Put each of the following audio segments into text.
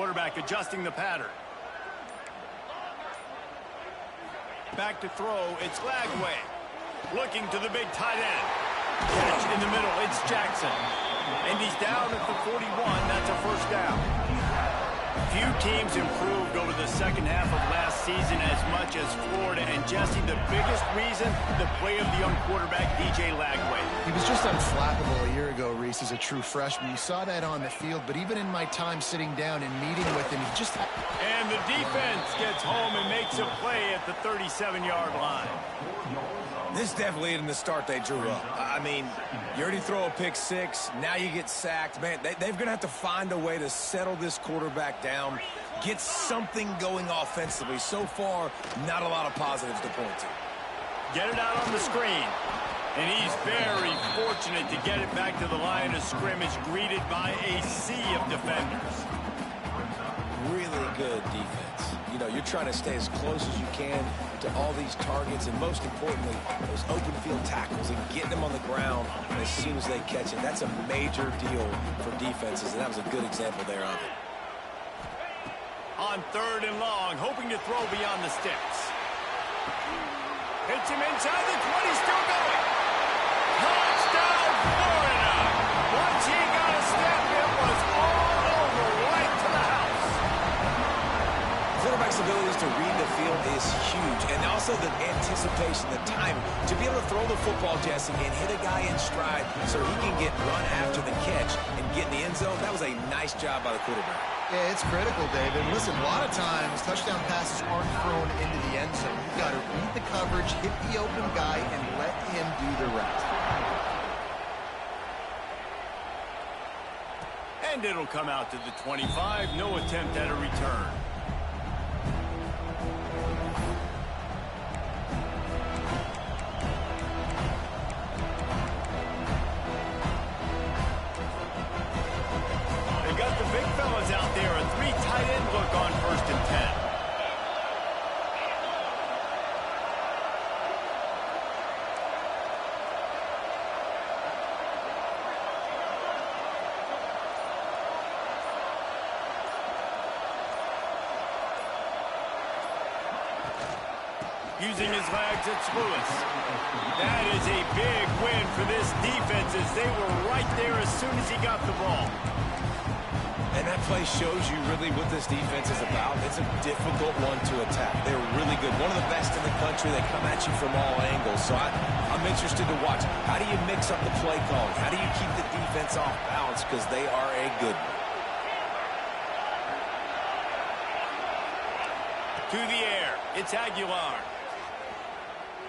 quarterback adjusting the pattern. Back to throw, it's Lagway. Looking to the big tight end. Catch in the middle, it's Jackson. And he's down at the 41, that's a first down. Few teams improved over the second half of last season as much as Florida. And Jesse, the biggest reason, the play of the young quarterback, DJ Lagway. He was just unflappable a year ago, Reese, as a true freshman. You saw that on the field, but even in my time sitting down and meeting with him, he just... And the defense gets home and makes a play at the 37-yard line. This definitely isn't the start they drew up. I mean, you already throw a pick six, now you get sacked. Man, they're going to have to find a way to settle this quarterback down, get something going offensively. So far, not a lot of positives to point to. Get it out on the screen. And he's very fortunate to get it back to the line of scrimmage, greeted by a sea of defenders. Really good defense. You know, you're trying to stay as close as you can to all these targets, and most importantly, those open field tackles and getting them on the ground as soon as they catch it. That's a major deal for defenses, and that was a good example there of it. On 3rd and long, hoping to throw beyond the sticks. Hits him inside the 20, still going. Touchdown, Florida! Once he got a step, it was all over, right to the house. Quarterback's abilities to read the field is huge, and also the anticipation, the time to be able to throw the football, Jesse, and hit a guy in stride so he can get run after the catch and get in the end zone. That was a nice job by the quarterback. Yeah, it's critical, David. Listen, a lot of times touchdown passes aren't thrown into the end zone. You've got to read the coverage, hit the open guy, and let him do the rest. And it'll come out to the 25. No attempt at a return. Out there, a 3 tight end look on 1st and 10. Using his legs, it's Lewis. That is a big win for this defense as they were right there as soon as he got the ball. And that play shows you really what this defense is about. It's a difficult one to attack. They're really good. One of the best in the country. They come at you from all angles. So I'm interested to watch. How do you mix up the play calling? How do you keep the defense off balance? Because they are a good one. To the air. It's Aguilar.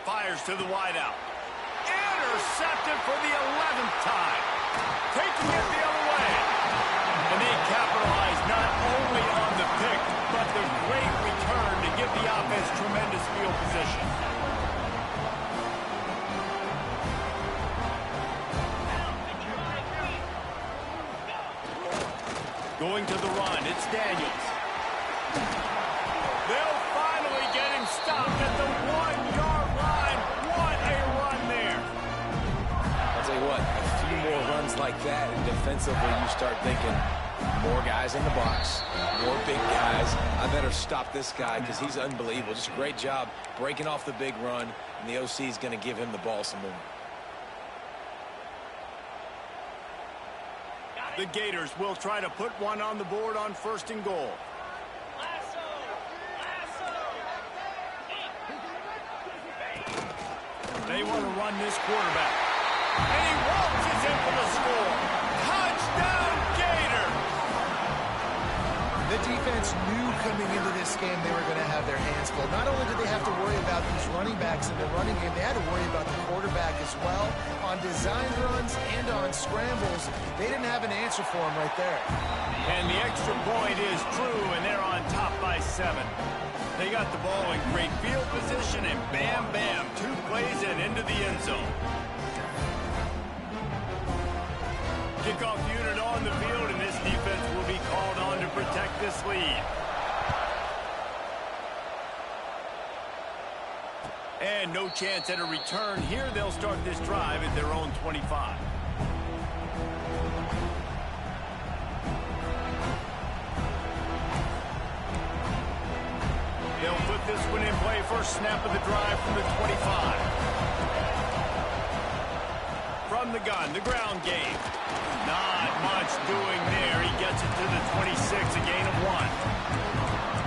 Fires to the wideout. Intercepted for the 11th time. Taking it the other way. And they capitalize not only on the pick, but the great return to give the offense tremendous field position. Going to the run, it's Daniels. They'll finally get him stopped at the 1-yard line. What a run there. I'll tell you what, a few more runs like that, and defensively you start thinking, more guys in the box, more big guys. I better stop this guy because he's unbelievable. Just a great job breaking off the big run, and the OC is going to give him the ball some more. The Gators will try to put one on the board on 1st and goal. They want to run this quarterback. And he waltzes in for the score. Touchdown, Gator! The defense knew coming into this game they were going to have their hands full. Not only did they have to worry about these running backs in the running game, they had to worry about the quarterback as well. On design runs and on scrambles, they didn't have an answer for him right there. And the extra point is true, and they're on top by 7. They got the ball in great field position, and bam, bam, 2 plays and into the end zone. Kickoff unit on the field, and this defense will be called on to protect this lead. And no chance at a return here. They'll start this drive at their own 25. They'll put this one in play. First snap of the drive from the 25. From the gun, the ground game. Not much doing there. He gets it to the 26, a gain of 1.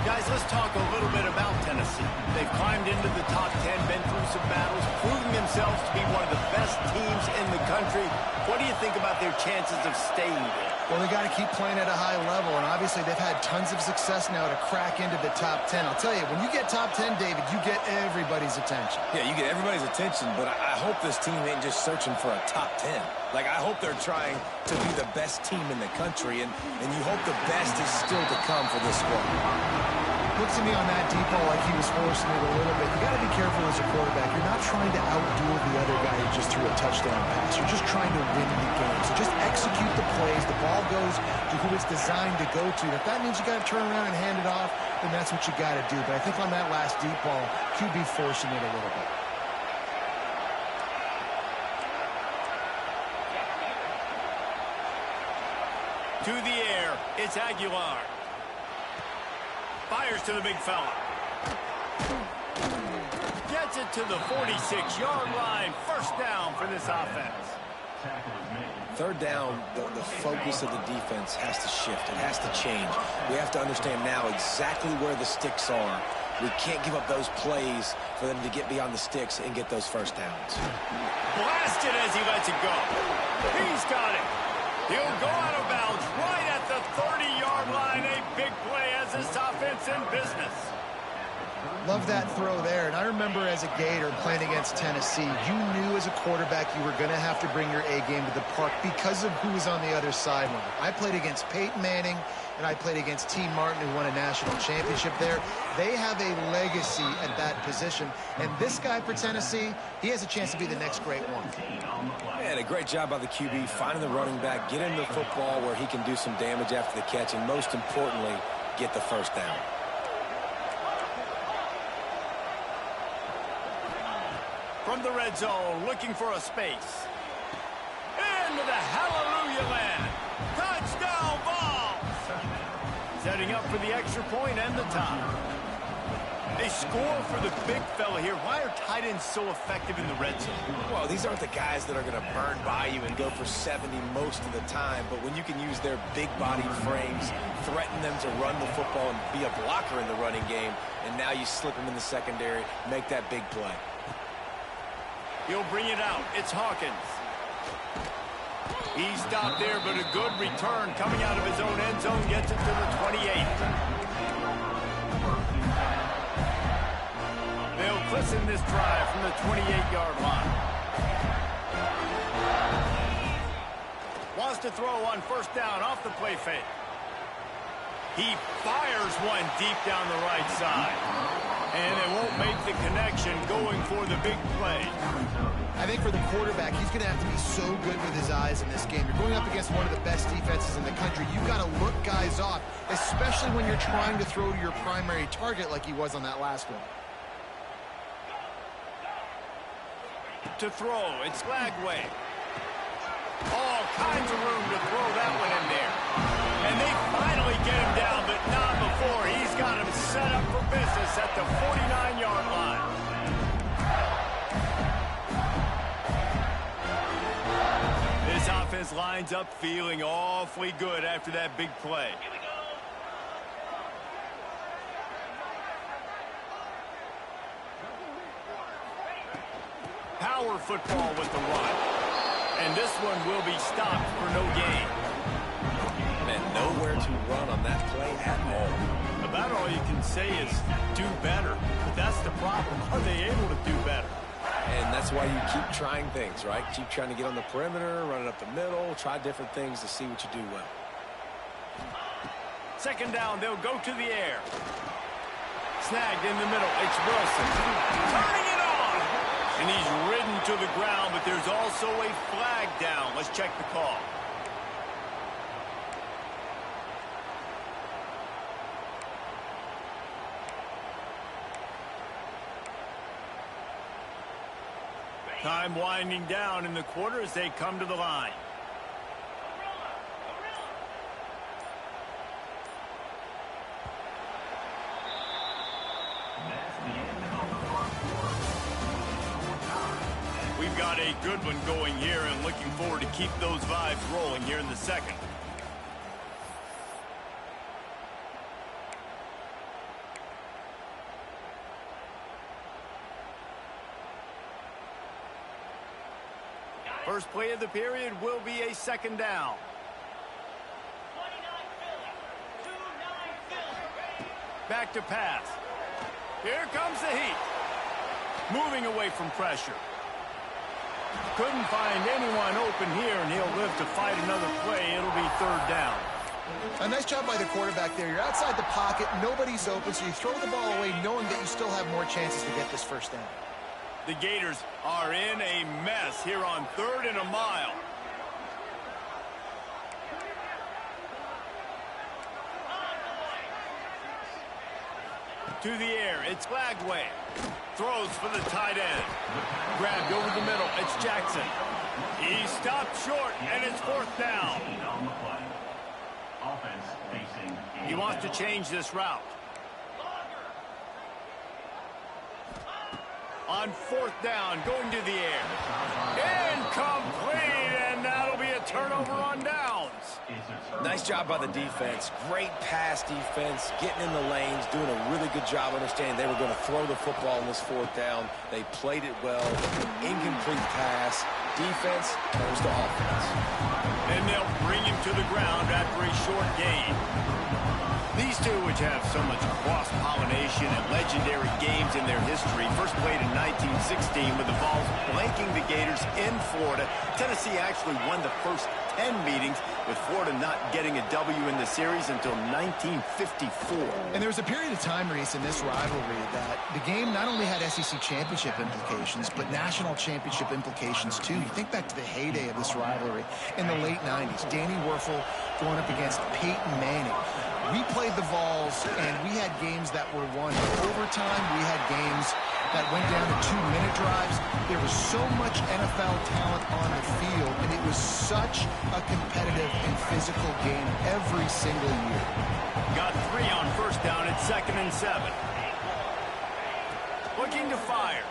Guys, let's talk a little bit about Tennessee. They've climbed into the top 10, been through some battles, proving themselves to be one of the best teams in the country. What do you think about their chances of staying there? Well, they got to keep playing at a high level, and obviously they've had tons of success now to crack into the top 10. I'll tell you, when you get top 10, David, you get everybody's attention. Yeah, you get everybody's attention, but I hope this team ain't just searching for a top 10. Like, I hope they're trying to be the best team in the country, and you hope the best is still to come for this squad. Looks to me on that deep ball like he was forcing it a little bit. You got to be careful as a quarterback. You're not trying to outduel the other guy who just threw a touchdown pass. You're just trying to win the game. So just execute the plays. The ball goes to who it's designed to go to. If that means you got to turn around and hand it off, then that's what you got to do. But I think on that last deep ball, QB forcing it a little bit. To the air, it's Aguilar. Fires to the big fella. Gets it to the 46-yard line. First down for this offense. Third down, the focus of the defense has to shift. It has to change. We have to understand now exactly where the sticks are. We can't give up those plays for them to get beyond the sticks and get those first downs. Blasted as he lets it go. He's got it. He'll go out of bounds right at the 30-yard line. A big play as this offense in business. Love that throw there. And I remember as a Gator playing against Tennessee, you knew as a quarterback you were going to have to bring your A game to the park because of who was on the other sideline. I played against Peyton Manning, and I played against T. Martin, who won a national championship there. They have a legacy at that position. And this guy for Tennessee, he has a chance to be the next great one. Man, a great job by the QB, finding the running back, get him the football where he can do some damage after the catch, and most importantly, get the first down. From the red zone, looking for a space. Into the hallelujah land. Touchdown Vols! Setting up for the extra point and the tie. They score for the big fella here. Why are tight ends so effective in the red zone? Well, these aren't the guys that are going to burn by you and go for 70 most of the time, but when you can use their big-bodied frames, threaten them to run the football and be a blocker in the running game, and now you slip them in the secondary, make that big play. He'll bring it out. It's Hawkins. He stopped there, but a good return coming out of his own end zone. Gets it to the 28. They'll listen this drive from the 28-yard line. Wants to throw on first down off the play fake. He fires one deep down the right side. And it won't make the connection going for the big play. I think for the quarterback, he's going to have to be so good with his eyes in this game. You're going up against one of the best defenses in the country. You've got to look guys off, especially when you're trying to throw to your primary target like he was on that last one. To throw, it's Lagway. All kinds of room to throw that one in there. And they finally get him down, but not before. He's got him set up for business at the 49-yard line. This offense lines up feeling awfully good after that big play. Power football with the run. And this one will be stopped for no gain. And nowhere to run on that play at all. About all you can say is do better. But that's the problem. Are they able to do better? And that's why you keep trying things, right? Keep trying to get on the perimeter, run it up the middle, try different things to see what you do well. Second down, they'll go to the air. Snagged in the middle. It's Wilson. Turning it on. And he's ridden to the ground, but there's also a flag down. Let's check the call. Time winding down in the quarter as they come to the line. we've got a good one going here and looking forward to keep those vibes rolling here in the second. First play of the period will be a second down. Back to pass. Here comes the heat. Moving away from pressure. Couldn't find anyone open here, and he'll live to fight another play. It'll be third down. A nice job by the quarterback there. You're outside the pocket. Nobody's open, so you throw the ball away knowing that you still have more chances to get this first down. The Gators are in a mess here on 3rd and a mile. To the air, it's Glagway. Throws for the tight end. Grabbed over the middle, it's Jackson. He stopped short, and it's 4th down. He wants to change this route. On 4th down, going to the air. Incomplete, and that'll be a turnover on downs. Nice job by the defense. Great pass defense, getting in the lanes, doing a really good job understanding they were going to throw the football on this 4th down. They played it well. Incomplete pass. Defense goes to offense. And they'll bring him to the ground after a short gain. These two, which have so much cross-pollination and legendary games in their history, first played in 1916 with the Vols blanking the Gators in Florida. Tennessee actually won the first 10 meetings, with Florida not getting a W in the series until 1954. And there was a period of time, Reese, in this rivalry that the game not only had SEC championship implications, but national championship implications, too. You think back to the heyday of this rivalry in the late 90s. Danny Werfel going up against Peyton Manning. We played the Vols, and we had games that were won in overtime. We had games that went down to 2-minute drives. There was so much NFL talent on the field, and it was such a competitive and physical game every single year. Got 3 on first down at 2nd and 7. Looking to fire.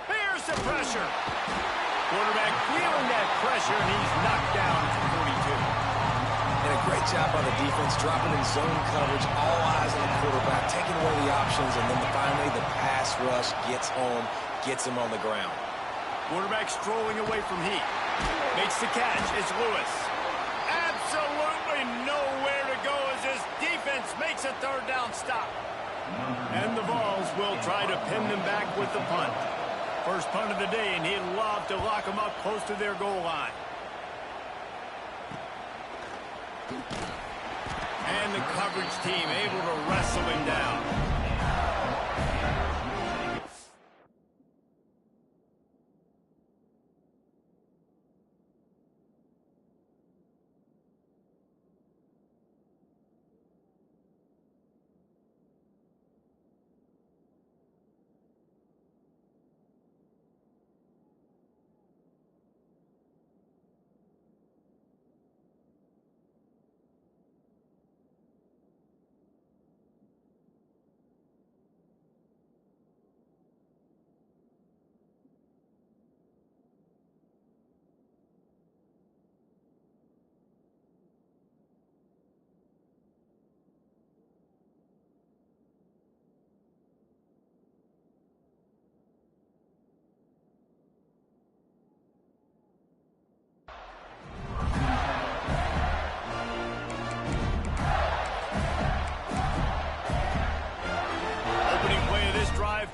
Here's the pressure. Quarterback feeling that pressure, and he's knocked down to 42. And a great job by the defense, dropping in zone coverage, all eyes on the quarterback, taking away the options, and then finally the pass rush gets home, gets him on the ground. Quarterback strolling away from heat. Makes the catch. It's Lewis. Absolutely nowhere to go as this defense makes a 3rd down stop. And the Vols will try to pin them back with the punt. First punt of the day, and he'd love to lock them up close to their goal line. And the coverage team able to wrestle him down.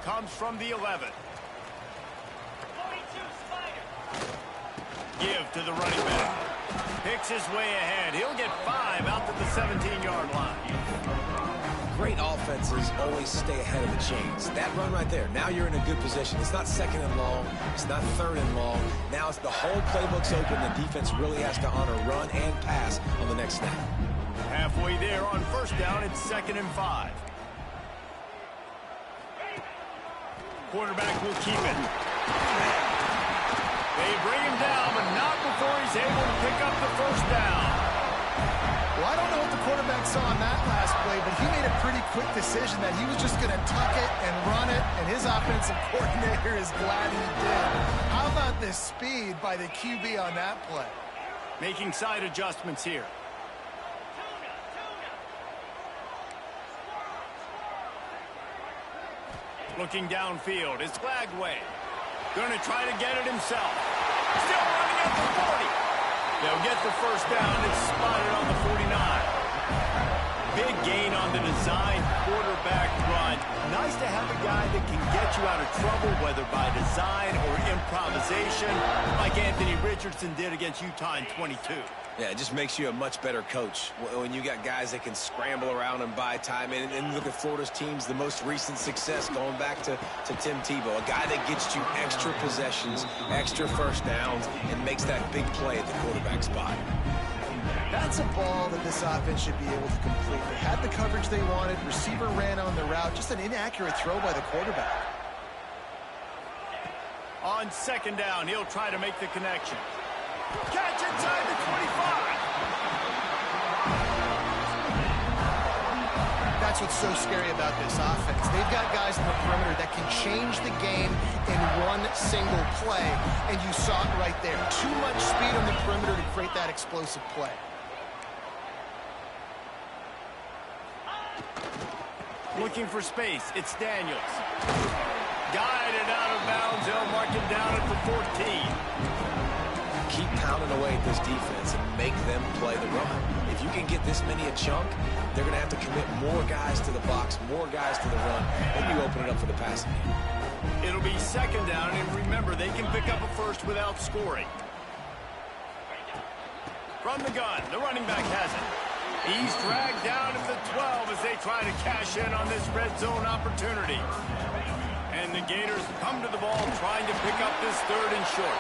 Comes from the 11. Give to the running back. Picks his way ahead. He'll get 5 out to the 17-yard line. Great offenses always stay ahead of the chains. That run right there, now you're in a good position. It's not 2nd and long. It's not 3rd and long. Now it's the whole playbook's open. The defense really has to honor run and pass on the next snap. Halfway there on first down, it's 2nd and 5. Quarterback will keep it. They bring him down, but not before he's able to pick up the first down. Well, I don't know what the quarterback saw on that last play, but he made it pretty quick decision that he was just going to tuck it and run it, and his offensive coordinator is glad he did. How about the speed by the QB on that play? Making side adjustments here. Looking downfield, it's Glagway. Going to try to get it himself. Still running at the 40. They'll get the first down. It's spotted on the 49. Big gain on the design quarterback run. Nice to have a guy that can get you out of trouble, whether by design or improvisation, like Anthony Richardson did against Utah in 22. Yeah, it just makes you a much better coach when you got guys that can scramble around and buy time. And look at Florida's teams, the most recent success going back to Tim Tebow, a guy that gets you extra possessions, extra first downs, and makes that big play at the quarterback spot. That's a ball that this offense should be able to complete. They had the coverage they wanted. Receiver ran on the route. Just an inaccurate throw by the quarterback. On second down, he'll try to make the connection. Catch inside the 25. That's what's so scary about this offense. They've got guys in the perimeter that can change the game in one single play, and you saw it right there. Too much speed on the perimeter to create that explosive play. Looking for space, it's Daniels. Guided out of bounds, they'll mark him down at the 14. Keep pounding away at this defense and make them play the run. If you can get this many a chunk, they're going to have to commit more guys to the box, more guys to the run, then you open it up for the passing game. It'll be second down, and remember, they can pick up a first without scoring. From the gun, the running back has it. He's dragged down at the 12 as they try to cash in on this red zone opportunity. And the Gators come to the ball trying to pick up this third and short.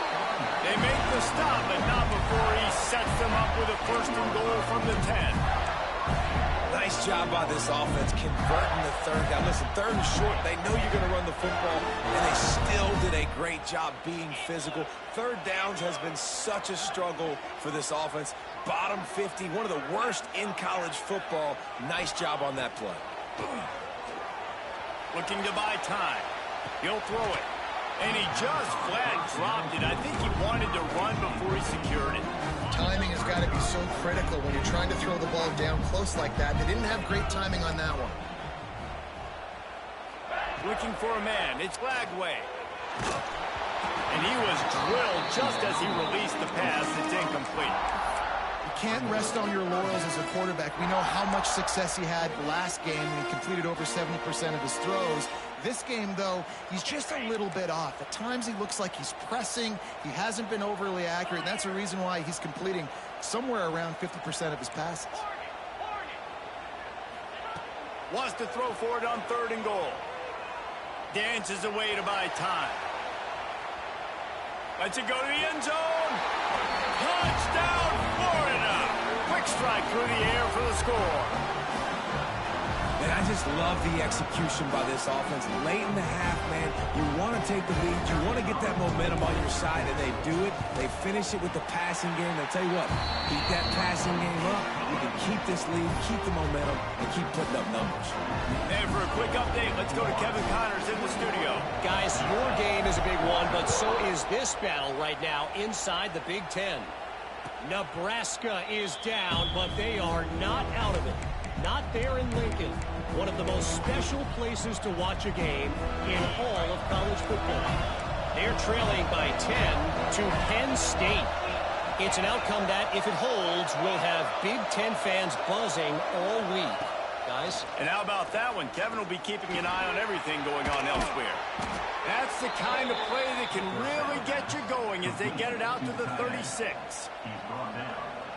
They make the stop, but not before he sets them up with a first and goal from the 10. Nice job by this offense converting the third down. Listen, third and short, they know you're going to run the football, and they still did a great job being physical. Third downs has been such a struggle for this offense. Bottom 50, one of the worst in college football. Nice job on that play. Looking to buy time. He'll throw it. And he just flat dropped it. I think he wanted to run before he secured it. Timing has got to be so critical when you're trying to throw the ball down close like that. They didn't have great timing on that one. Looking for a man. It's Glagway. And he was drilled just as he released the pass. It's incomplete. Can't rest on your laurels as a quarterback. We know how much success he had last game when he completed over 70% of his throws. This game, though, he's just a little bit off. At times he looks like he's pressing. He hasn't been overly accurate, and that's the reason why he's completing somewhere around 50% of his passes. Wants to throw for it on third and goal. Dances away to buy time. Lets it go to the end zone. Touchdown, Florida. Quick strike through the air for the score. And I just love the execution by this offense. Late in the half, man, you want to take the lead. You want to get that momentum on your side, and they do it. They finish it with the passing game. I'll tell you what, keep that passing game up. You can keep this lead, keep the momentum, and keep putting up numbers. And for a quick update, let's go to Kevin Connors in the studio. Guys, your game is a big one, but so is this battle right now inside the Big Ten. Nebraska is down, but they are not out of it. Not there in Lincoln, one of the most special places to watch a game in all of college football. They're trailing by 10 to Penn State. It's an outcome that, if it holds, will have Big Ten fans buzzing all week. Guys? And how about that one? Kevin will be keeping an eye on everything going on elsewhere. That's the kind of play that can really get you going as they get it out to the 36.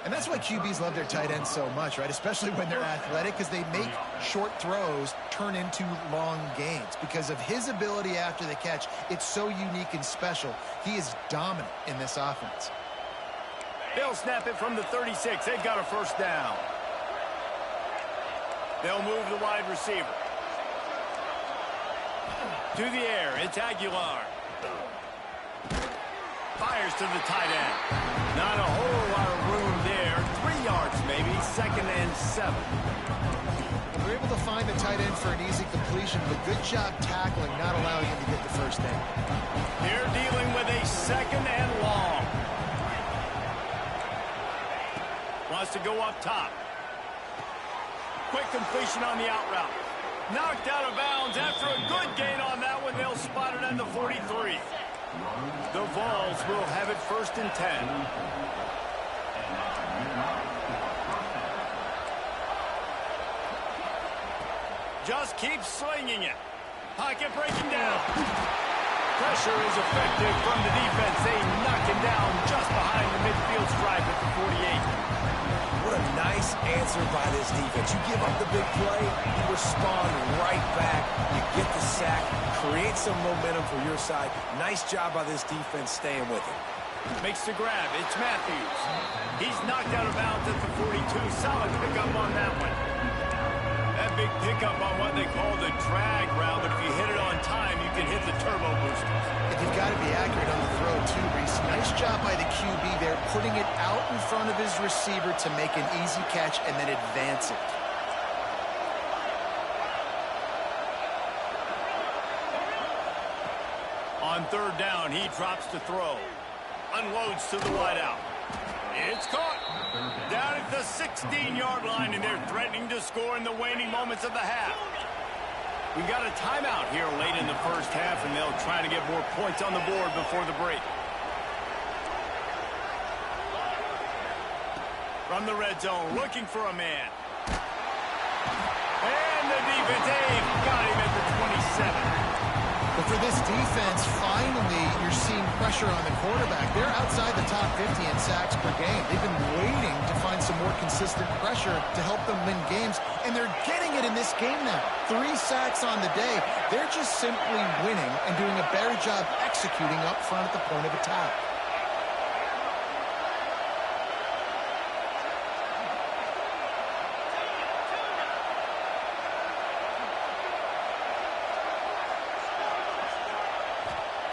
And that's why QBs love their tight ends so much, right? Especially when they're athletic, because they make short throws turn into long gains. Because of his ability after the catch, it's so unique and special. He is dominant in this offense. They'll snap it from the 36. They've got a first down. They'll move the wide receiver. To the air, it's Aguilar. Fires to the tight end. Not a whole lot of room there. 3 yards maybe, 2nd and 7. They're able to find the tight end for an easy completion, but good job tackling, not allowing him to get the first down. They're dealing with a 2nd and long. Wants to go up top. Quick completion on the out route. Knocked out of bounds after a good gain on that one. They'll spot it at the 43. The Vols will have it 1st and 10. Just keep slinging it. Pocket breaking down. Pressure is effective from the defense. They knock him down just behind the midfield stripe at the 48. What a nice answer by this defense. You give up the big play, you respond right back, you get the sack, create some momentum for your side. Nice job by this defense staying with it. Makes the grab. It's Matthews. He's knocked out of bounds at the 42. Solid pickup on that one. That big pickup on what they call the drag route, but if you hit it on time, you can hit the turbo booster. And you've got to be accurate on the throw, too, Reese. Nice job by the QB there, putting it out in front of his receiver to make an easy catch and then advance it. On 3rd down, he drops to throw. Unloads to the wideout. It's caught. Down at the 16-yard line, and they're threatening to score in the waning moments of the half. We got a timeout here late in the first half, and they'll try to get more points on the board before the break. From the red zone, looking for a man. And the defense, got him at the 27. But for this defense, finally, you're seeing pressure on the quarterback. They're outside the top 50 in sacks per game. They've been waiting to find some more consistent pressure to help them win games, and they're getting it in this game now. 3 sacks on the day. They're just simply winning and doing a better job executing up front at the point of attack.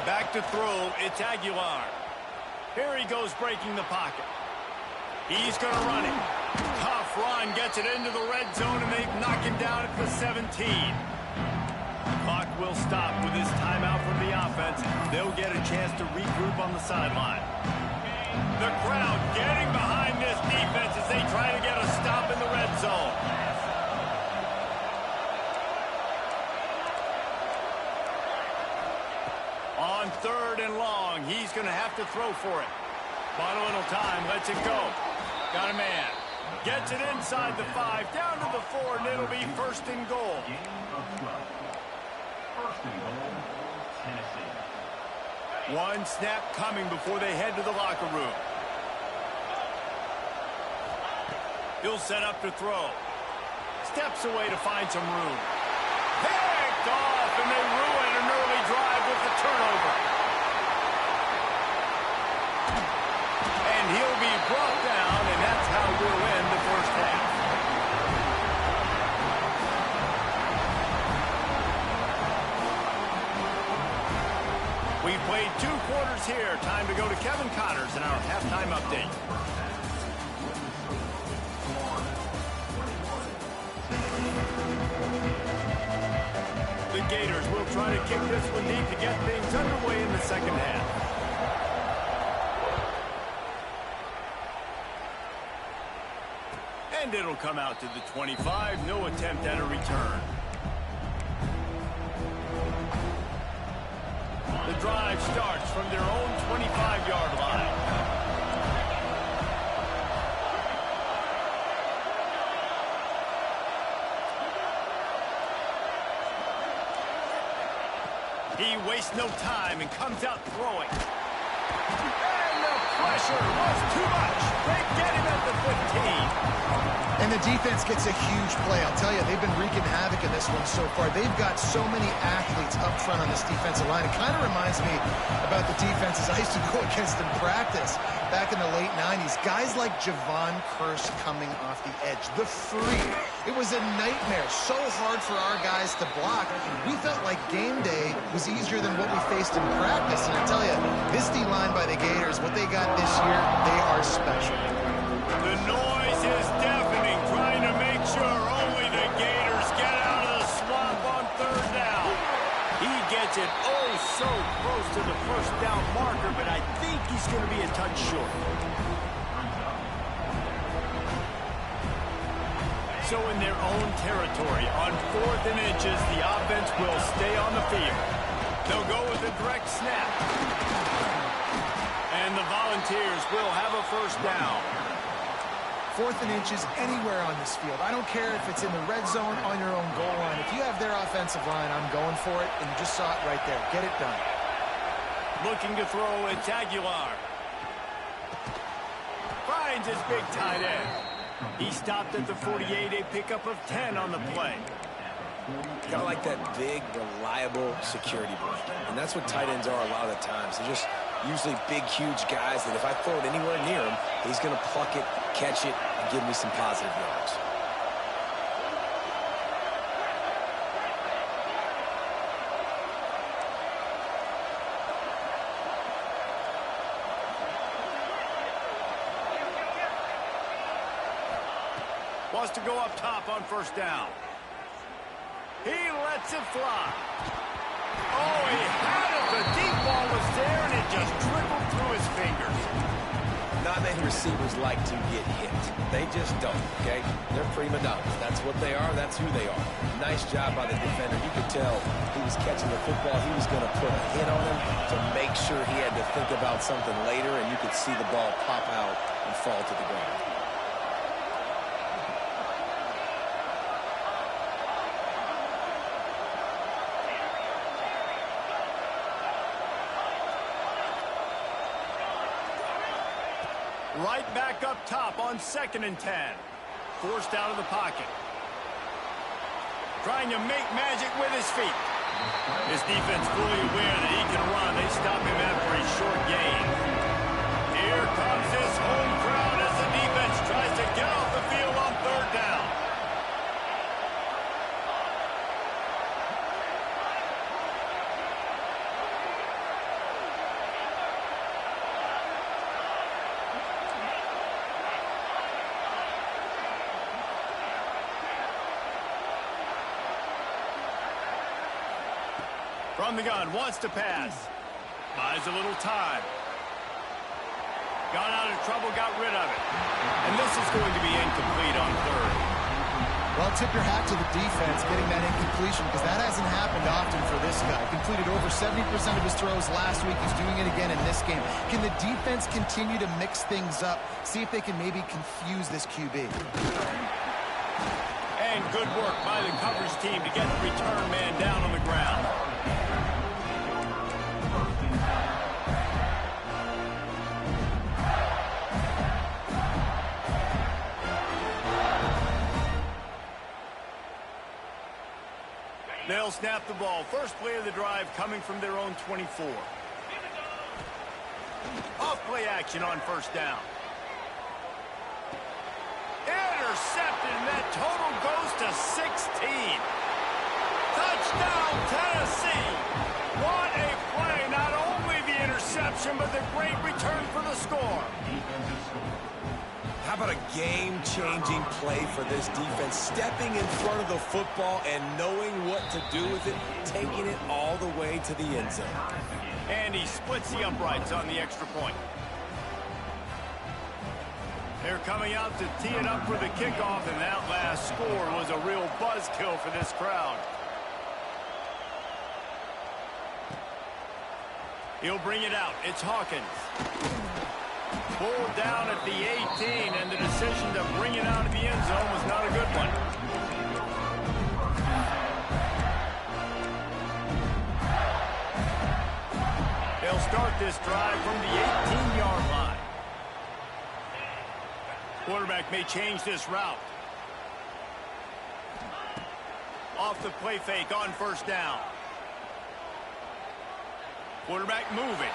Back to throw, it's Aguilar. Here he goes breaking the pocket. He's going to run it. Tough run, gets it into the red zone, and they knock him down at the 17. Clock will stop with this timeout from the offense. They'll get a chance to regroup on the sideline. The crowd getting behind this defense as they try to get a stop in the red zone. On 3rd and long, he's going to have to throw for it. Bought a little time, lets it go. Got a man. Gets it inside the 5, down to the 4, and it'll be 1st and goal. One snap coming before they head to the locker room. He'll set up to throw. Steps away to find some room. Picked off, and they ruin an early drive with the turnover. And he'll be brought down, and that's how we'll end the first half. We've played 2 quarters here. Time to go to Kevin Connors in our halftime update. The Gators will try to kick this one deep to get things underway in the second half. And it'll come out to the 25. No attempt at a return. The drive starts from their own 25-yard line. He wastes no time and comes out throwing. And the pressure was too much. They get him at the 15. And the defense gets a huge play. I'll tell you, they've been wreaking havoc in this one so far. They've got so many athletes up front on this defensive line. It kind of reminds me about the defenses I used to go against in practice back in the late 90s. Guys like Javon Curse coming off the edge. The free. It was a nightmare. So hard for our guys to block. We felt like game day was easier than what we faced in practice. And I tell you, this D-line by the Gators, what they got this year, they are special. The noise gets it oh so close to the first down marker, but I think he's going to be a touch short. So in their own territory, on 4th and inches, the offense will stay on the field. They'll go with a direct snap. And the Volunteers will have a first down. 4th and inches anywhere on this field. I don't care if it's in the red zone on your own goal line. If you have their offensive line, I'm going for it, and you just saw it right there. Get it done. Looking to throw, it's Aguilar. Finds his big tight end. He stopped at the 48, a pickup of 10 on the play. Kind of like that big, reliable security blanket. And that's what tight ends are a lot of the times. They're just usually big, huge guys that if I throw it anywhere near him, he's going to pluck it, catch it, and give me some positive yards. Wants to go up top on first down. He lets it fly. Oh, he had it. The deep ball was there, and it just dribbled through his fingers. Not many receivers like to get hit. They just don't, okay? They're prima donnas. That's what they are. That's who they are. Nice job by the defender. You could tell he was catching the football. He was going to put a hit on him to make sure he had to think about something later, and you could see the ball pop out and fall to the ground. Right back up top on 2nd and 10. Forced out of the pocket. Trying to make magic with his feet. His defense fully aware that he can run. They stop him after a short gain. Here comes his home crowd as the defense tries to get off the field on 3rd down. From the gun, wants to pass. Buys a little time. Got out of trouble, got rid of it. And this is going to be incomplete on 3rd. Well, tip your hat to the defense getting that incompletion, because that hasn't happened often for this guy. Completed over 70% of his throws last week. He's doing it again in this game. Can the defense continue to mix things up? See if they can maybe confuse this QB. And good work by the coverage team to get the return man down on the ground. They'll snap the ball. First play of the drive coming from their own 24. Off play action on first down. Intercepted, and that total goes to 16. Touchdown, Tennessee. What a play. Not only the interception, but the great return for the score. How about a game-changing play for this defense? Stepping in front of the football and knowing what to do with it, taking it all the way to the end zone. And he splits the uprights on the extra point. They're coming out to tee it up for the kickoff, and that last score was a real buzzkill for this crowd. He'll bring it out. It's Hawkins. Pulled down at the 18, and the decision to bring it out of the end zone was not a good one. They'll start this drive from the 18-yard line. Quarterback may change this route. Off the play fake on first down. Quarterback moving.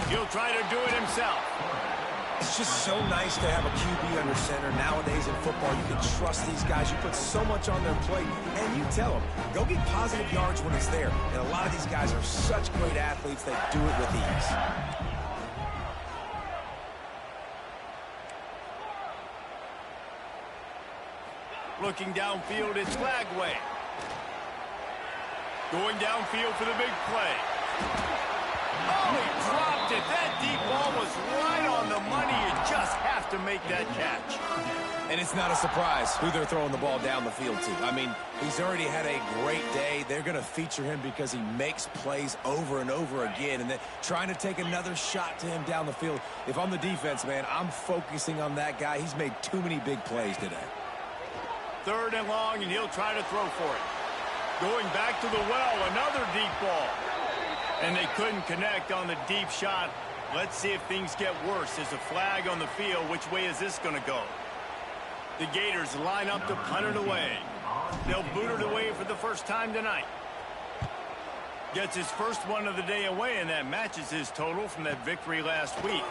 He'll try to do it himself. It's just so nice to have a QB under center. Nowadays in football, you can trust these guys. You put so much on their plate, and you tell them, go get positive yards when it's there. And a lot of these guys are such great athletes, they do it with ease. Looking downfield, it's Lagway. Going downfield for the big play. Oh, he dropped it. That deep ball was right on the money. You just have to make that catch. And it's not a surprise who they're throwing the ball down the field to. I mean, he's already had a great day. They're going to feature him because he makes plays over and over again. And then trying to take another shot to him down the field. If I'm the defense, man, I'm focusing on that guy. He's made too many big plays today. 3rd and long, and he'll try to throw for it. Going back to the well, another deep ball. And they couldn't connect on the deep shot. Let's see if things get worse. There's a flag on the field. Which way is this going to go? The Gators line up to punt it away. They'll boot it away for the first time tonight. Gets his first one of the day away, and that matches his total from that victory last week.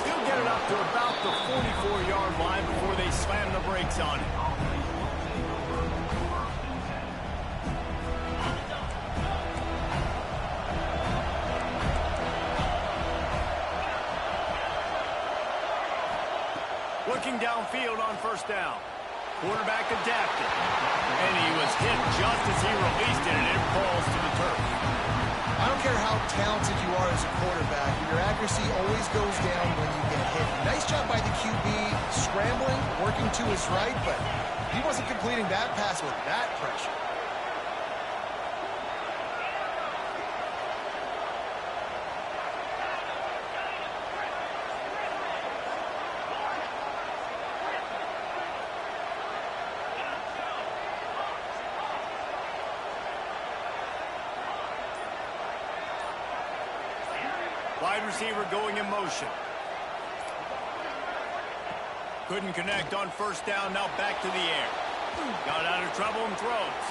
He'll get it up to about the 44-yard line before they slam the brakes on it. Looking downfield on 1st down. Quarterback adapted. And he was hit just as he released it, and it falls to the turf. I don't care how talented you are as a quarterback, your accuracy always goes down when you get hit. Nice job by the QB, scrambling, working to his right, but he wasn't completing that pass with that pressure. Wide receiver going in motion. Couldn't connect on 1st down. Now back to the air. Got out of trouble and throws.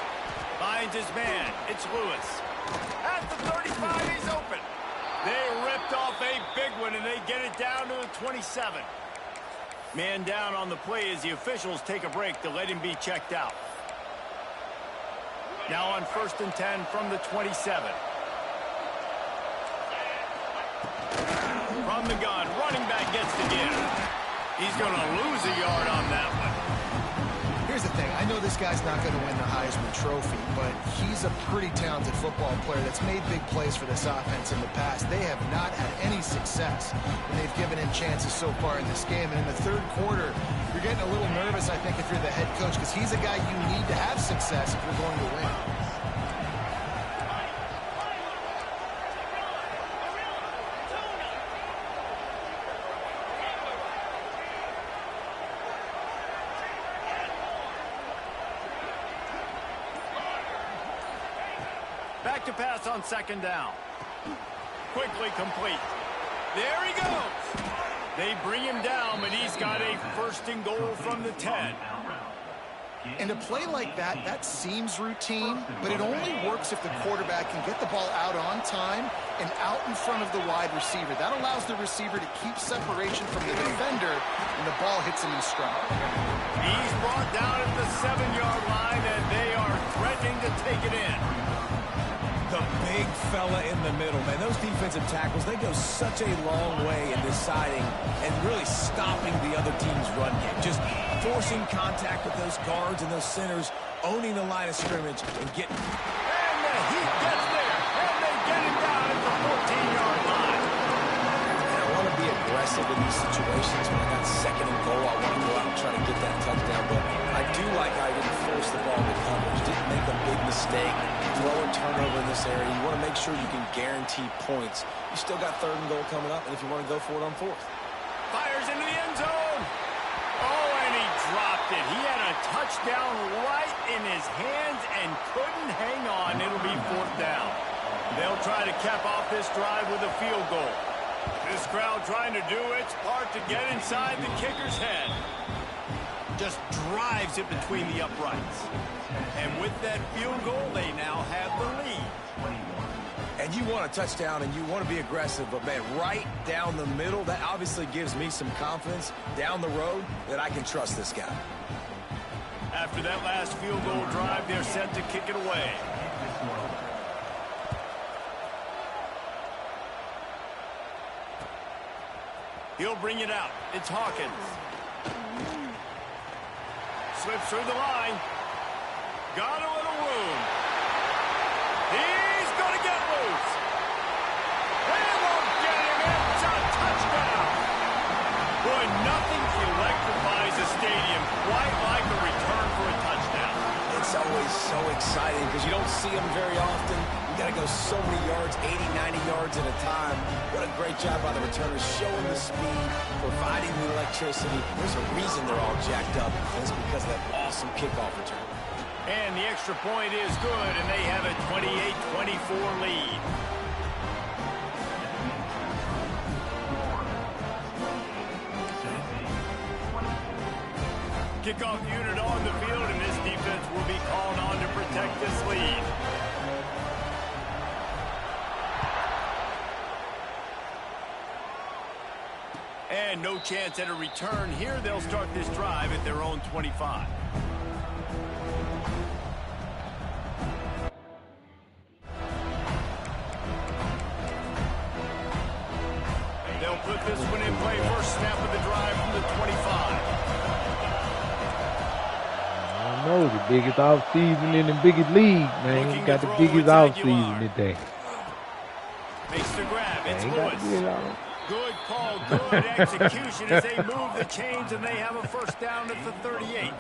Finds his man. It's Lewis. At the 35, he's open. They ripped off a big one, and they get it down to the 27. Man down on the play as the officials take a break to let him be checked out. Now on 1st and 10 from the 27. From the gun, running back gets the give. He's going to lose a yard on that one. Here's the thing. I know this guy's not going to win the Heisman Trophy, but he's a pretty talented football player that's made big plays for this offense in the past. They have not had any success when they've given him chances so far in this game. And in the 3rd quarter, you're getting a little nervous, I think, if you're the head coach, because he's a guy you need to have success if you're going to win. Back to pass on 2nd down. Quickly complete. There he goes. They bring him down, but he's got a 1st and goal from the 10. And a play like that, that seems routine, but it only works if the quarterback can get the ball out on time and out in front of the wide receiver. That allows the receiver to keep separation from the defender, and the ball hits him in stride. He's brought down at the 7-yard line, and they are threatening to take it in. The big fella in the middle, man. Those defensive tackles, they go such a long way in deciding and really stopping the other team's run game. Just forcing contact with those guards and those centers, owning the line of scrimmage and getting... And the heat gets there, and they get him down at the 14-yard line. And I want to be aggressive in these situations. When I got 2nd and goal, I want to go out and try to get that touchdown. But I do like how I didn't force the ball to coverage, didn't make a big mistake. Throw a turnover in this area. You want to make sure you can guarantee points. You still got 3rd and goal coming up, and if you want to go for it on 4th. Fires into the end zone. Oh, and he dropped it. He had a touchdown right in his hands and couldn't hang on. It'll be 4th down. They'll try to cap off this drive with a field goal. This crowd trying to do its part to get inside the kicker's head. Just drives it between the uprights. And with that field goal, they now have the lead. And you want a touchdown and you want to be aggressive, but man, right down the middle, that obviously gives me some confidence down the road that I can trust this guy. After that last field goal drive, they're set to kick it away. He'll bring it out. It's Hawkins. Slips through the line. Got a little room. He's going to get loose. They won't get him. It's a touchdown. Boy, nothing electrifies a stadium quite like a return for a touchdown. It's always so exciting because you don't see them very often. You got to go so many yards, 80, 90 yards at a time. What a great job by the returners, showing the speed, providing the electricity. There's a reason they're all jacked up, and it's because of that awesome kickoff return. And the extra point is good, and they have a 28-24 lead. Kickoff unit on the field, and this defense will be called on to protect this lead. And no chance at a return here. They'll start this drive at their own 25. They'll put this one in play. First snap of the drive from the 25. I know the biggest offseason in the biggest league, man. Got the biggest offseason today. Makes the grab. It's Lewis. Good call, good execution as they move the chains, and they have a first down at the 38.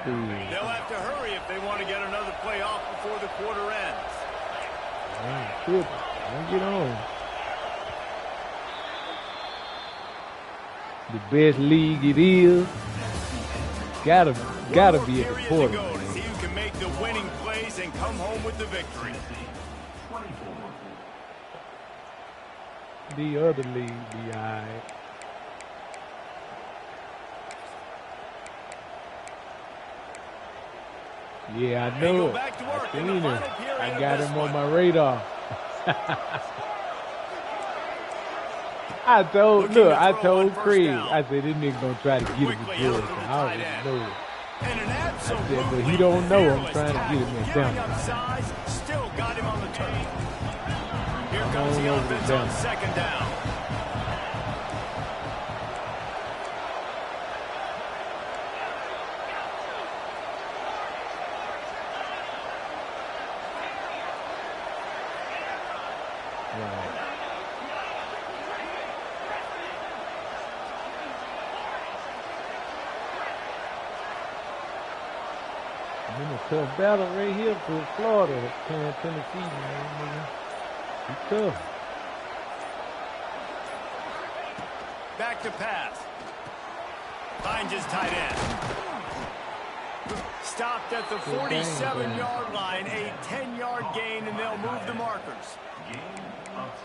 They'll have to hurry if they want to get another play off before the quarter ends. Don't get on. The best league it is. Gotta be at the quarter. See who can make the winning plays and come home with the victory. The other league be all right. Yeah, I know it. I seen him. I got him on my radar. I told Craig, I said, this nigga gonna try to get him with Georgia. I already know it. I said, but he don't know I'm trying to get him in down. Still got him on the turn. Here comes the offense on second down. Tough battle right here for Florida, playing Tennessee, man. It's tough. Back to pass. Finds his tight end. Stopped at the 47-yard line, a 10-yard gain, and they'll move the markers.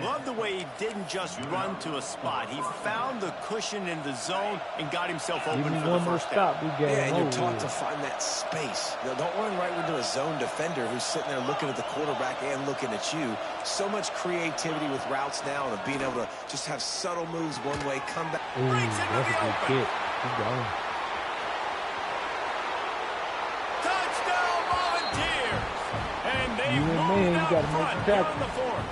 Love the way he didn't just run to a spot. He found the cushion in the zone and got himself open for the first down. Yeah, and you're taught to find that space. You know, don't run right into a zone defender who's sitting there looking at the quarterback and looking at you. So much creativity with routes now and being able to just have subtle moves one way, come back. Ooh, that's a good kick. Keep going. Touchdown Volunteers! And they moved out front here on the fourth.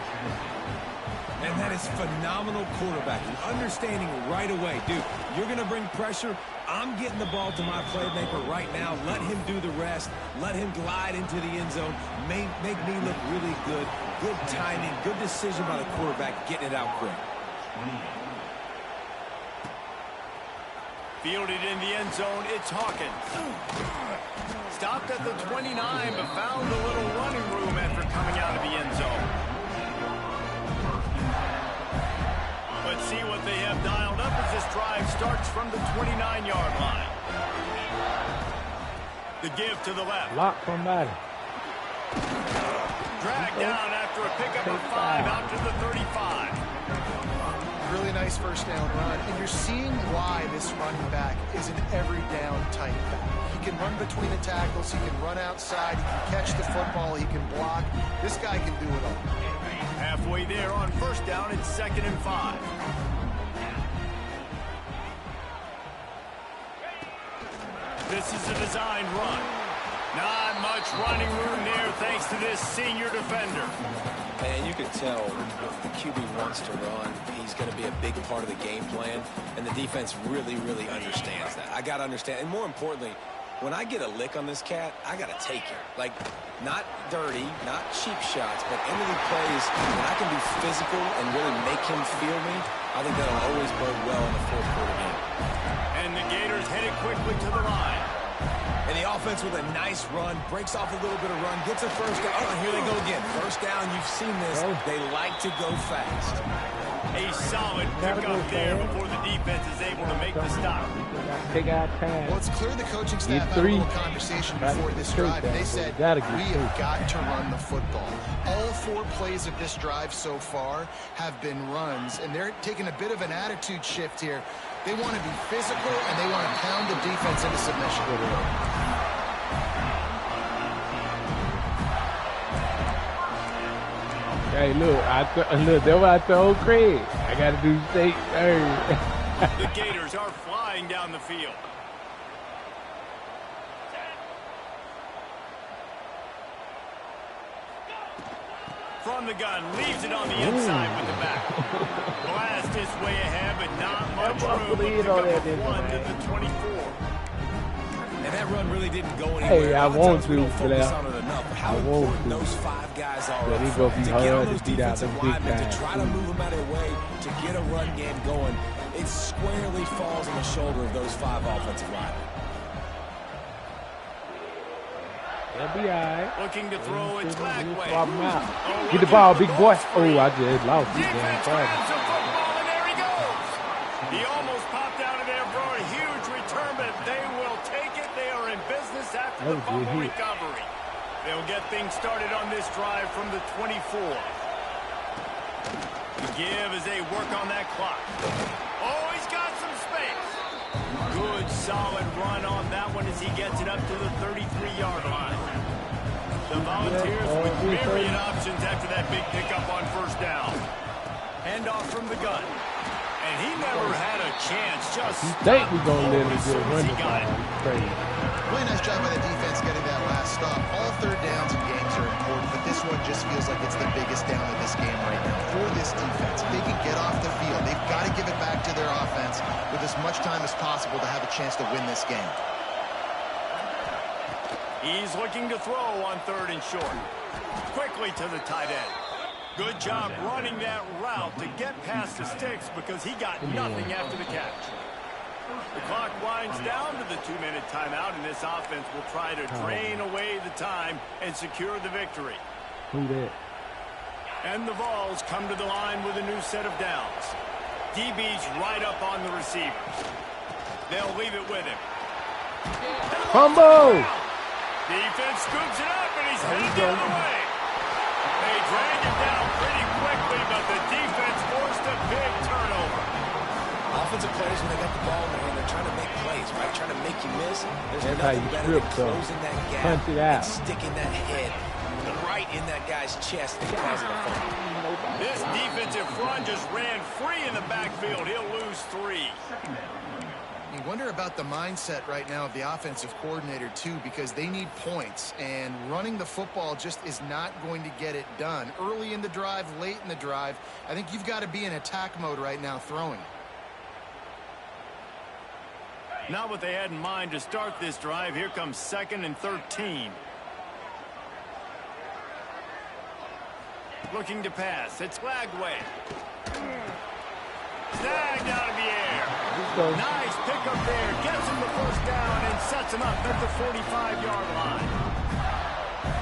And that is phenomenal quarterbacking. Understanding right away, dude, you're going to bring pressure. I'm getting the ball to my playmaker right now. Let him do the rest. Let him glide into the end zone. Make me look really good. Good timing. Good decision by the quarterback getting it out quick. Fielded in the end zone, it's Hawkins. Stopped at the 29, but found a little running room after coming out of the end zone. Let's see what they have dialed up as this drive starts from the 29-yard line. The give to the left. Lock somebody. Dragged down after a pickup of 5 out to the 35. Really nice first down run, and you're seeing why this running back is an every down type back. He can run between the tackles, he can run outside, he can catch the football, he can block. This guy can do it all. Halfway there on first down, it's 2nd and 5. This is a designed run. Not much running room there thanks to this senior defender. And you can tell if the QB wants to run, he's going to be a big part of the game plan. And the defense really, really understands that. I got to understand. And more importantly, when I get a lick on this cat, I got to take it. Like, not dirty, not cheap shots, but any of the plays, when I can be physical and really make him feel me, I think that'll always bode well in the fourth quarter game. And the Gators headed quickly to the line. And the offense with a nice run, breaks off a little bit of run, gets a first down. Oh, here they go again. First down, you've seen this. They like to go fast. A solid pickup there before the defense is able to make the stop. Take out time. Well, it's clear the coaching staff had a little conversation before this drive. They said, we have got to run the football. All 4 plays of this drive so far have been runs, and they're taking a bit of an attitude shift here. They want to be physical, and they want to pound the defense into submission. Hey, look, that's what I told Craig. I got to do state third. The Gators are flying down the field. From the gun, leaves it on the inside with the back. Blast his way ahead, but not much room. Pick up a 1 to the 24. And that run really didn't go anywhere. Hey, I want to, focus on it enough. How important those 5 guys are to get on those defensive linemen to try to move them out of their way to get a run game going. It squarely falls on the shoulder of those 5 offensive linemen. They'll be all right. Looking to throw, it's Glagway. Get the ball, big boy. Oh, I just lost this game. Defense grabs the football, and there he goes. He almost popped out of there for a huge return, but they will take it. They are in business after the fumble recovery. They'll get things started on this drive from the 24. The give as they work on that clock. Oh, he's got some space. Good, solid run on that one as he gets it up to the 33-yard line. The Volunteers with myriad options after that big pickup on first down. Handoff from the gun. And he never had a chance. Just think we're going to let him get run the ball. Really nice job by the defense getting that last stop. All 3rd downs in games are important, but this one just feels like it's the biggest down of this game right now. For this defense, if they can get off the field, they've got to give it back to their offense with as much time as possible to have a chance to win this game. He's looking to throw on 3rd and short. Quickly to the tight end. Good job running that route to get past the sticks because he got nothing after the catch. The clock winds down to the 2-minute timeout, and this offense will try to drain away the time and secure the victory. Who that? And the Vols come to the line with a new set of downs. DB's right up on the receivers. They'll leave it with him. Fumble! Defense scoops it up, and he's headed the other way. They dragged him down pretty quickly, but the defense forced a big turnover. Offensive players, when they got the ball in their hand, they're trying to make plays, right? Trying to make you miss. There's That's nothing better than closing that gap punch it out. and sticking that head right in that guy's chest and causing a fumble. This defensive front just ran free in the backfield. He'll lose 3. You wonder about the mindset right now of the offensive coordinator, too, because they need points, and running the football just is not going to get it done. Early in the drive, late in the drive, I think you've got to be in attack mode right now throwing. Not what they had in mind to start this drive. Here comes 2nd and 13. Looking to pass. It's Glagway. Snagged out of the air. Nice pickup there. Gets him the first down and sets him up at the 45-yard line.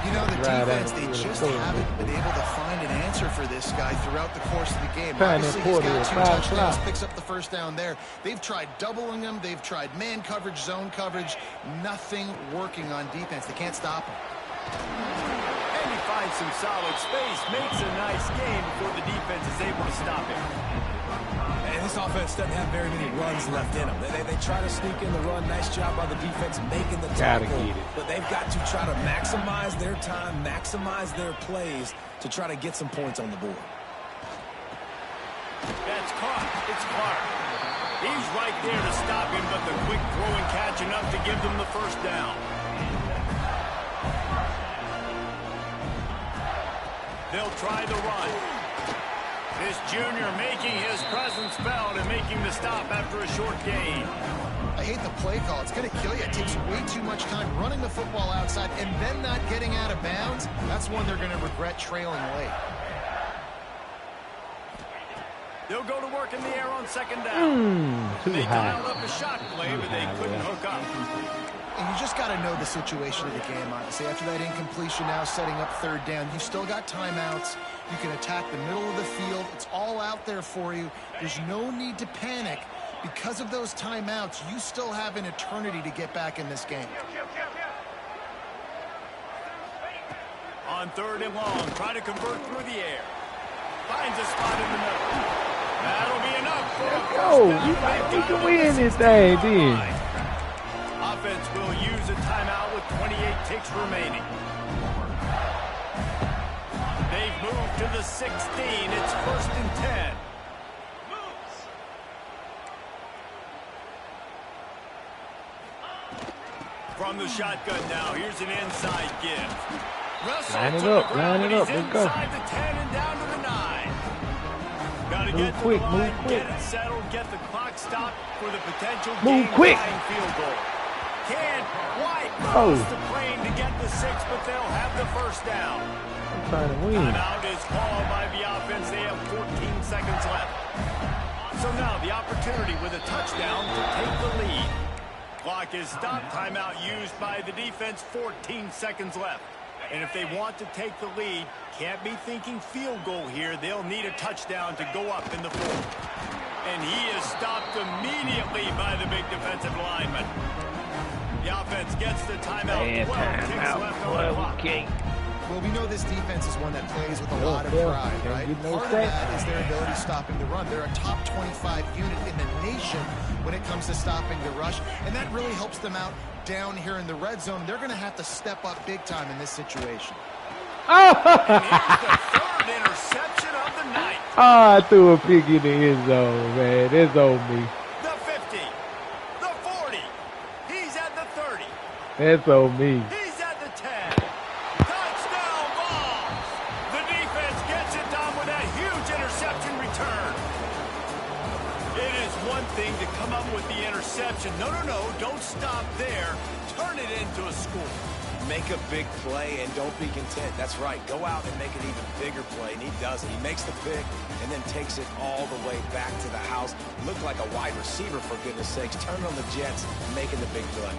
You know, the defense, they just haven't been able to find an answer for this guy throughout the course of the game. Obviously, he's got 2 touchdowns, picks up the first down there. They've tried doubling him. They've tried man coverage, zone coverage. Nothing working on defense. They can't stop him. And he finds some solid space, makes a nice game before the defense is able to stop him. And this offense doesn't have very many runs left in them. They try to sneak in the run. Nice job by the defense making the tackle. But they've got to try to maximize their time, maximize their plays to try to get some points on the board. That's caught. It's Clark. He's right there to stop him, but the quick throw and catch enough to give them the first down. They'll try the run. This junior making his presence felt and making the stop after a short gain. I hate the play call. It's going to kill you. It takes way too much time running the football outside and then not getting out of bounds. That's one they're going to regret trailing late. They'll go to work in the air on second down. Too they high. dialed up a shot play, but they couldn't hook up. And you just got to know the situation of the game, honestly. After that incompletion, now setting up third down, you've still got timeouts. You can attack the middle of the field. It's all out there for you. There's no need to panic. Because of those timeouts, you still have an eternity to get back in this game. On third and long, try to convert through the air. Finds a spot in the middle. That'll be enough for a first down. We can win this thing, then. Offense will use a timeout with 28 ticks remaining. They've moved to the 16. It's 1st and 10. From the shotgun now, here's an inside give. Russell Line it to up, the ground, line it up, he's let's go. inside the 10 and down to the 9. Gotta Move get to quick, the line, move quick. get it settled, get the clock stopped for the potential Move quick. game-tying field goal. Can't quite Oh. cross the plane to get the 6, but they'll have the first down. I'm trying to win. Timeout is called by the offense. They have 14 seconds left. So now the opportunity with a touchdown to take the lead. Clock is stopped. Timeout used by the defense. 14 seconds left. And if they want to take the lead, can't be thinking field goal here. They'll need a touchdown to go up in the fourth. And he is stopped immediately by the big defensive lineman. The offense gets the timeout. 12 ticks left on the clock. Well, we know this defense is one that plays with a lot of pride, right? Part of that is their ability stopping the run. They're a top 25 unit in the nation when it comes to stopping the rush, and that really helps them out down here in the red zone. They're going to have to step up big time in this situation. And here's the third interception of the night. Oh, I threw a pick in the end zone, man. It's on me. The 50, the 40, he's at the 30. That's on me. He's at the 10. Touchdown ball. The defense gets it done with that huge interception return. It is one thing to come up with the interception. No, don't stop there. Turn it into a score. Make a big play and don't be content. That's right. Go out and make an even bigger play, and he does it. He makes the pick and then takes it all the way back to the house. Looked like a wide receiver, for goodness sakes. Turning on the Jets, making the big play.